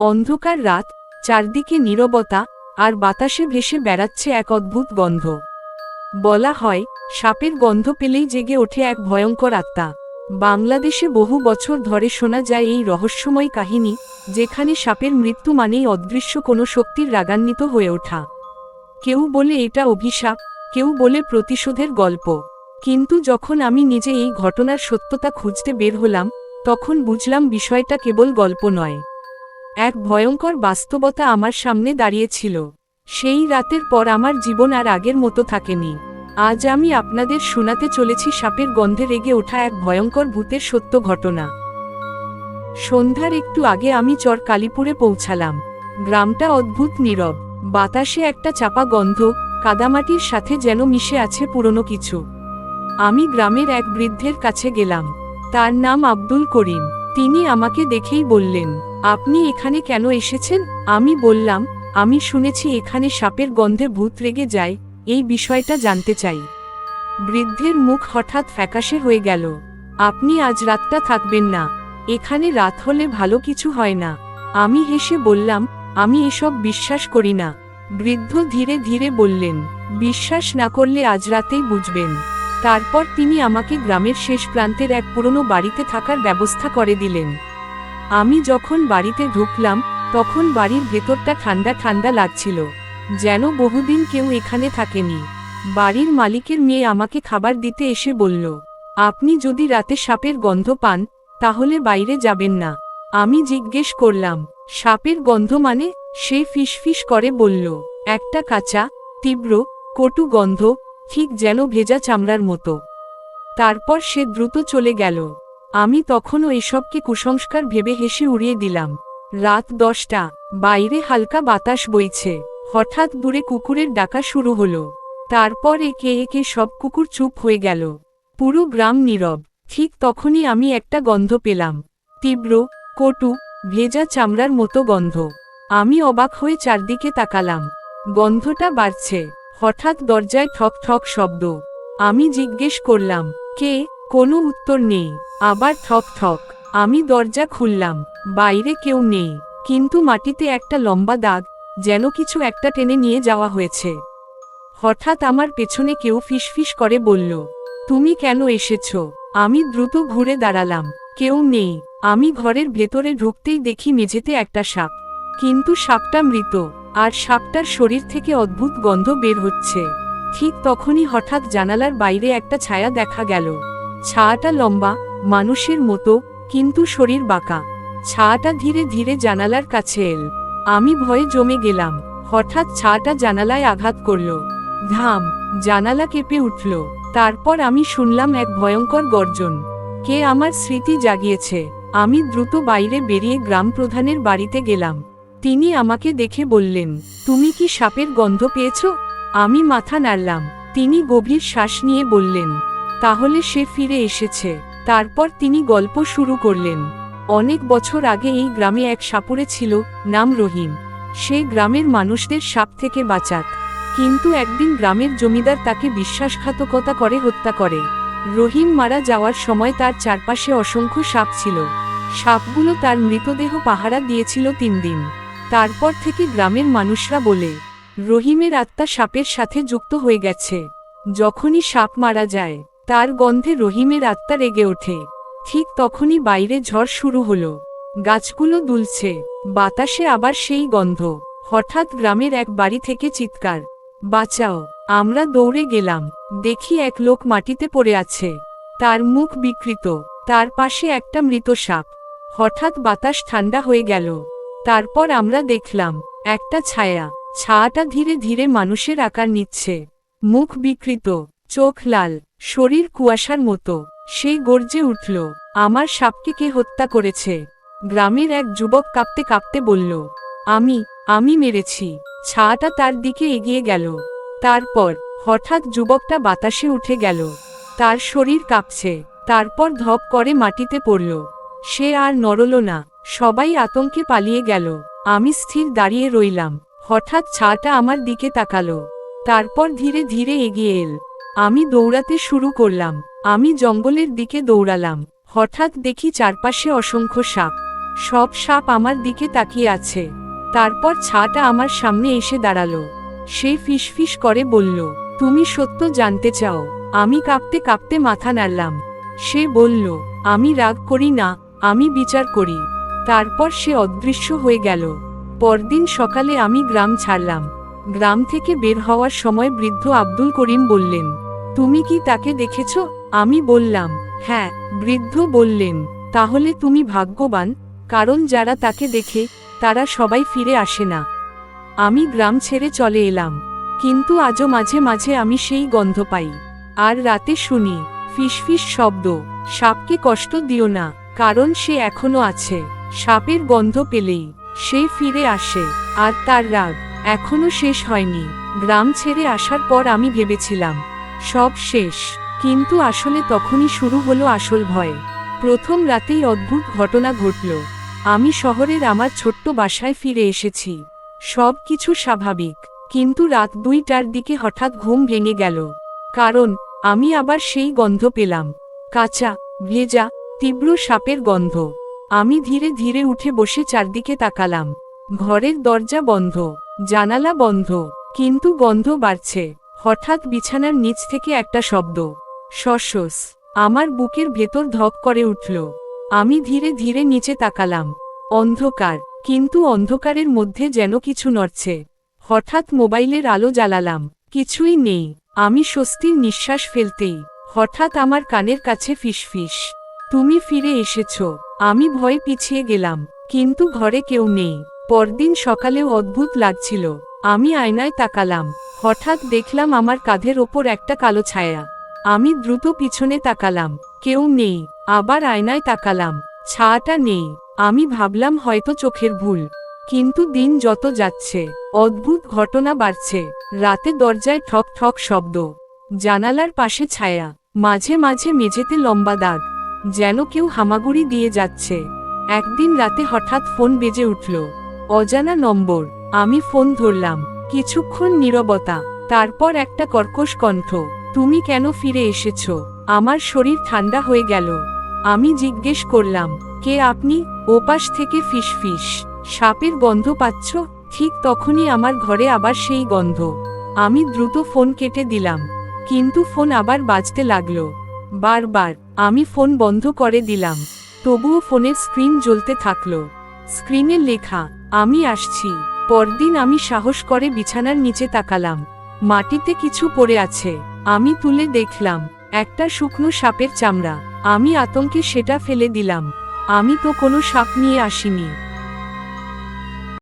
অন্ধকার রাত, চারদিকে নীরবতা, আর বাতাসে ভেসে বেড়াচ্ছে এক অদ্ভুত গন্ধ। বলা হয়, সাপের গন্ধ পেলেই জেগে ওঠে এক ভয়ঙ্কর আত্মা। বাংলাদেশে বহু বছর ধরে শোনা যায় এই রহস্যময় কাহিনী, যেখানে সাপের মৃত্যু মানেই অদৃশ্য কোনো শক্তির রাগান্বিত হয়ে ওঠা। কেউ বলে এটা অভিশাপ, কেউ বলে প্রতিশোধের গল্প। কিন্তু যখন আমি নিজে এই ঘটনার সত্যতা খুঁজতে বের হলাম, তখন বুঝলাম বিষয়টা কেবল গল্প নয়, এক ভয়ঙ্কর বাস্তবতা আমার সামনে দাঁড়িয়েছিল। সেই রাতের পর আমার জীবন আর আগের মতো থাকেনি। আজ আমি আপনাদের শোনাতে চলেছি সাপের গন্ধে রেগে ওঠা এক ভয়ঙ্কর ভূতের সত্য ঘটনা। সন্ধ্যার একটু আগে আমি চর কালীপুরে পৌঁছালাম। গ্রামটা অদ্ভুত নীরব, বাতাসে একটা চাপা গন্ধ, কাদামাটির সাথে যেন মিশে আছে পুরনো কিছু। আমি গ্রামের এক বৃদ্ধের কাছে গেলাম। তার নাম আব্দুল করিম। তিনি আমাকে দেখেই বললেন, আপনি এখানে কেন এসেছেন? আমি বললাম, আমি শুনেছি এখানে সাপের গন্ধে ভূত রেগে যায়, এই বিষয়টা জানতে চাই। বৃদ্ধের মুখ হঠাৎ ফ্যাকাশে হয়ে গেল। আপনি আজ রাতটা থাকবেন না? এখানে রাত হলে ভালো কিছু হয় না। আমি হেসে বললাম, আমি এসব বিশ্বাস করি না। বৃদ্ধ ধীরে ধীরে বললেন, বিশ্বাস না করলে আজ রাতেই বুঝবেন। তারপর তিনি আমাকে গ্রামের শেষ প্রান্তের এক পুরনো বাড়িতে থাকার ব্যবস্থা করে দিলেন। আমি যখন বাড়িতে ঢুকলাম, তখন বাড়ির ভেতরটা ঠান্ডা ঠান্ডা লাগছিল, যেন বহুদিন কেউ এখানে থাকেনি। বাড়ির মালিকের মেয়ে আমাকে খাবার দিতে এসে বলল, আপনি যদি রাতে সাপের গন্ধ পান, তাহলে বাইরে যাবেন না। আমি জিজ্ঞেস করলাম, সাপের গন্ধ মানে? সে ফিসফিস করে বলল, একটা কাঁচা, তীব্র, কটু গন্ধ, ঠিক যেন ভেজা চামড়ার মতো। তারপর সে দ্রুত চলে গেল। আমি তখনও এসবকে কুসংস্কার ভেবে হেসে উড়িয়ে দিলাম। রাত 10টা, বাইরে হালকা বাতাস বইছে। হঠাৎ দূরে কুকুরের ডাকা শুরু হলো। তারপর একে একে সব কুকুর চুপ হয়ে গেল। পুরো গ্রাম নীরব। ঠিক তখনই আমি একটা গন্ধ পেলাম, তীব্র, কটু, ভেজা চামড়ার মতো গন্ধ। আমি অবাক হয়ে চারদিকে তাকালাম। গন্ধটা বাড়ছে। হঠাৎ দরজায় ঠক ঠক শব্দ। আমি জিজ্ঞেস করলাম, কে? কোনো উত্তর নেই। আবার ঠক ঠক। আমি দরজা খুললাম। বাইরে কেউ নেই, কিন্তু মাটিতে একটা লম্বা দাগ, যেন কিছু একটা টেনে নিয়ে যাওয়া হয়েছে। হঠাৎ আমার পেছনে কেউ ফিসফিস করে বলল, তুমি কেন এসেছো? আমি দ্রুত ঘুরে দাঁড়ালাম। কেউ নেই। আমি ঘরের ভেতরে ঢুকতেই দেখি মেঝেতে একটা সাপ। কিন্তু সাপটা মৃত, আর সাপটার শরীর থেকে অদ্ভুত গন্ধ বের হচ্ছে। ঠিক তখনই হঠাৎ জানালার বাইরে একটা ছায়া দেখা গেল। ছায়াটা লম্বা, মানুষের মতো, কিন্তু শরীর বাঁকা। ছায়াটা ধীরে ধীরে জানালার কাছে এল। আমি ভয়ে জমে গেলাম। হঠাৎ ছায়াটা জানালায় আঘাত করল। ধাম! জানালা কেঁপে উঠল। তারপর আমি শুনলাম এক ভয়ঙ্কর গর্জন। কে আমার স্মৃতি জাগিয়েছে। আমি দ্রুত বাইরে বেরিয়ে গ্রাম প্রধানের বাড়িতে গেলাম। তিনি আমাকে দেখে বললেন, তুমি কি সাপের গন্ধ পেয়েছ? আমি মাথা নাড়লাম। তিনি গভীর শ্বাস নিয়ে বললেন, তাহলে সে ফিরে এসেছে। তারপর তিনি গল্প শুরু করলেন। অনেক বছর আগে এই গ্রামে এক সাপুড়ে ছিল, নাম রহিম। সে গ্রামের মানুষদের সাপ থেকে বাঁচাত। কিন্তু একদিন গ্রামের জমিদার তাকে বিশ্বাসঘাতকতা করে হত্যা করে। রহিম মারা যাওয়ার সময় তার চারপাশে অসংখ্য সাপ ছিল। সাপগুলো তার মৃতদেহ পাহারা দিয়েছিল 3 দিন। তারপর থেকে গ্রামের মানুষরা বলে, রহিমের আত্মা সাপের সাথে যুক্ত হয়ে গেছে। যখনই সাপ মারা যায়, তার গন্ধে রহিমের আত্মা রেগে ওঠে। ঠিক তখনই বাইরে ঝড় শুরু হলো। গাছগুলো দুলছে, বাতাসে আবার সেই গন্ধ। হঠাৎ গ্রামের এক বাড়ি থেকে চিৎকার, বাঁচাও! আমরা দৌড়ে গেলাম। দেখি এক লোক মাটিতে পড়ে আছে। তার মুখ বিকৃত, তার পাশে একটা মৃত সাপ। হঠাৎ বাতাস ঠান্ডা হয়ে গেল। তারপর আমরা দেখলাম একটা ছায়া। ছায়াটা ধীরে ধীরে মানুষের আকার নিচ্ছে। মুখ বিকৃত, চোখ লাল, শরীর কুয়াশার মতো। সে গর্জে উঠল, আমার সাপকে কে হত্যা করেছে? গ্রামের এক যুবক কাঁপতে কাঁপতে বলল, আমি মেরেছি। ছায়াটা তার দিকে এগিয়ে গেল। তারপর হঠাৎ যুবকটা বাতাসে উঠে গেল। তার শরীর কাঁপছে। তারপর ধপ করে মাটিতে পড়ল। সে আর নড়ল না। সবাই আতঙ্কে পালিয়ে গেল। আমি স্থির দাঁড়িয়ে রইলাম। হঠাৎ ছায়াটা আমার দিকে তাকালো। তারপর ধীরে ধীরে এগিয়ে এল। আমি দৌড়াতে শুরু করলাম। আমি জঙ্গলের দিকে দৌড়ালাম। হঠাৎ দেখি চারপাশে অসংখ্য সাপ। সব সাপ আমার দিকে তাকিয়ে আছে। তারপর ছাটা আমার সামনে এসে দাঁড়ালো। সে ফিসফিস করে বলল, তুমি সত্য জানতে চাও? আমি কাঁপতে কাঁপতে মাথা নাড়লাম। সে বলল, আমি রাগ করি না, আমি বিচার করি। তারপর সে অদৃশ্য হয়ে গেল। পরদিন সকালে আমি গ্রাম ছাড়লাম। গ্রাম থেকে বের হওয়ার সময় বৃদ্ধ আব্দুল করিম বললেন, তুমি কি তাকে দেখেছ? আমি বললাম, হ্যাঁ। বৃদ্ধ বললেন, তাহলে তুমি ভাগ্যবান, কারণ যারা তাকে দেখে তারা সবাই ফিরে আসে না। আমি গ্রাম ছেড়ে চলে এলাম, কিন্তু আজও মাঝে মাঝে আমি সেই গন্ধ পাই। আর রাতে শুনি ফিসফিস শব্দ। সাপকে কষ্ট দিও না, কারণ সে এখনো আছে। সাপের গন্ধ পেলেই সে ফিরে আসে, আর তার রাগ এখনো শেষ হয়নি। গ্রাম ছেড়ে আসার পর আমি ভেবেছিলাম সব শেষ, কিন্তু আসলে তখনই শুরু হলো আসল ভয়। প্রথম রাতেই অদ্ভুত ঘটনা ঘটল। আমি শহরের আমার ছোট্ট বাসায় ফিরে এসেছি। সব কিছু স্বাভাবিক, কিন্তু রাত 2টার দিকে হঠাৎ ঘুম ভেঙে গেল। কারণ আমি আবার সেই গন্ধ পেলাম, কাঁচা, ভেজা, তীব্র সাপের গন্ধ। আমি ধীরে ধীরে উঠে বসে চারদিকে তাকালাম। ঘরের দরজা বন্ধ, জানালা বন্ধ, কিন্তু গন্ধ বাড়ছে। হঠাৎ বিছানার নিচ থেকে একটা শব্দ, শসস। আমার বুকের ভেতর ধক করে উঠল। আমি ধীরে ধীরে নিচে তাকালাম। অন্ধকার, কিন্তু অন্ধকারের মধ্যে যেন কিছু নড়ছে। হঠাৎ মোবাইলের আলো জ্বালালাম, কিছুই নেই। আমি স্বস্তির নিঃশ্বাস ফেলতেই হঠাৎ আমার কানের কাছে ফিসফিস, তুমি ফিরে এসেছো। আমি ভয়ে পিছিয়ে গেলাম, কিন্তু ঘরে কেউ নেই। পরদিন সকালেও অদ্ভুত লাগছিল। আমি আয়নায় তাকালাম, হঠাৎ দেখলাম আমার কাঁধের ওপর একটা কালো ছায়া। আমি দ্রুত পিছনে তাকালাম, কেউ নেই। আবার আয়নায় তাকালাম, ছায়াটা নেই। আমি ভাবলাম হয়তো চোখের ভুল। কিন্তু দিন যত যাচ্ছে অদ্ভুত ঘটনা বাড়ছে। রাতে দরজায় ঠক ঠক শব্দ, জানালার পাশে ছায়া, মাঝে মাঝে মেঝেতে লম্বা দাগ, যেন কেউ হামাগুড়ি দিয়ে যাচ্ছে। একদিন রাতে হঠাৎ ফোন বেজে উঠল, অজানা নম্বর। আমি ফোন ধরলাম, কিছুক্ষণ নীরবতা, তারপর একটা কর্কশ কণ্ঠ, তুমি কেন ফিরে এসেছো? আমার শরীর ঠান্ডা হয়ে গেল। আমি জিজ্ঞেস করলাম, কে আপনি? ওপাশ থেকে ফিসফিস, সাপের গন্ধ পাচ্ছ? ঠিক তখনই আমার ঘরে আবার সেই গন্ধ। আমি দ্রুত ফোন কেটে দিলাম, কিন্তু ফোন আবার বাজতে লাগলো বারবার। আমি ফোন বন্ধ করে দিলাম, তবুও ফোনের স্ক্রিন জ্বলতে থাকলো। স্ক্রিনে লেখা, আমি আসছি। পরদিন আমি সাহস করে বিছানার নিচে তাকালাম, মাটিতে কিছু পড়ে আছে। আমি তুলে দেখলাম একটা শুকনো সাপের চামড়া। আমি আতঙ্কে সেটা ফেলে দিলাম। আমি তো কোনো সাপ নিয়ে আসিনি।